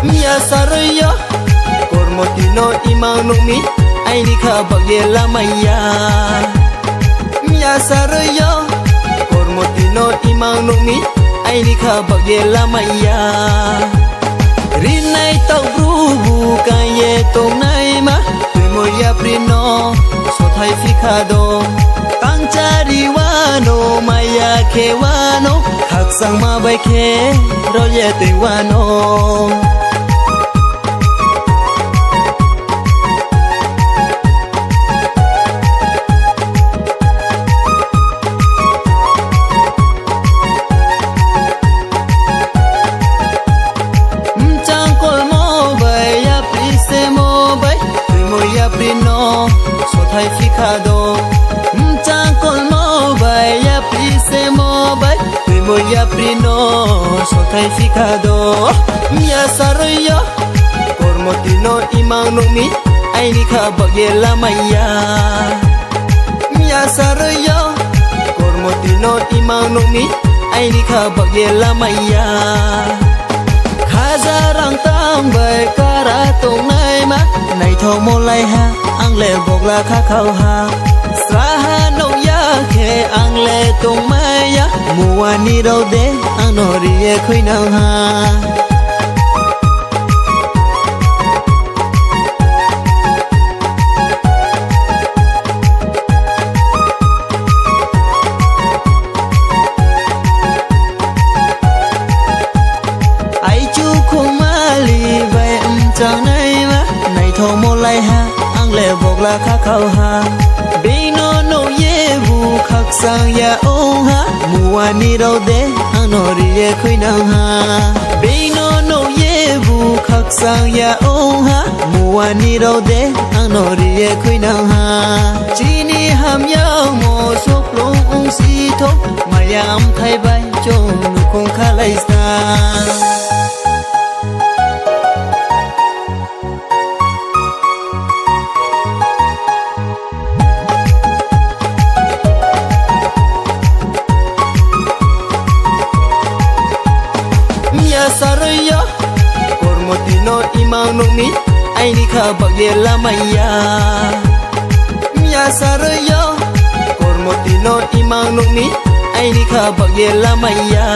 Mia saraya kormotino imang numi ai ni kha bagela maya. Mia saraya kormotino imang numi ai ni kha bagela maya. Rinai tau brubu kaye tong nai ma tui moya prino so thai fikado tang chari wano maya ke wano hak sang ma bai ke ro ye tui wano. Prino so thai fikado mchang kol mo bai ya pise mo bai tui mo ya prino so thai fikado. Mia saraya kormotino imang numi ai ni kha bagela maya. Mia saraya kormotino imang numi ai ni kha bagela maya. Khazarang tang bai kara tong nai ma nai thong mo lai ha ang le bok la kha khau ha straha no ya ke ang le tong maya muani ro de ang no ri ye khoi nau ha. Chang nai ma nai thong mo lai ha ang le bok la kha khau ha be no no ye bu khak sang ya ong ha muani ro de ang no ri ye khoi nau ha be no no ye bu khak sang ya ong ha muani ro de ang no ri ye khoi nau ha. Chi ni ham yao mo sok long ong si tho mayam thai bai chong nu kong kha lai sa. Saraya kormotino imang numi ai ni kha bagela maya. Mia saraya kormotino imang numi ai ni kha bagela maya.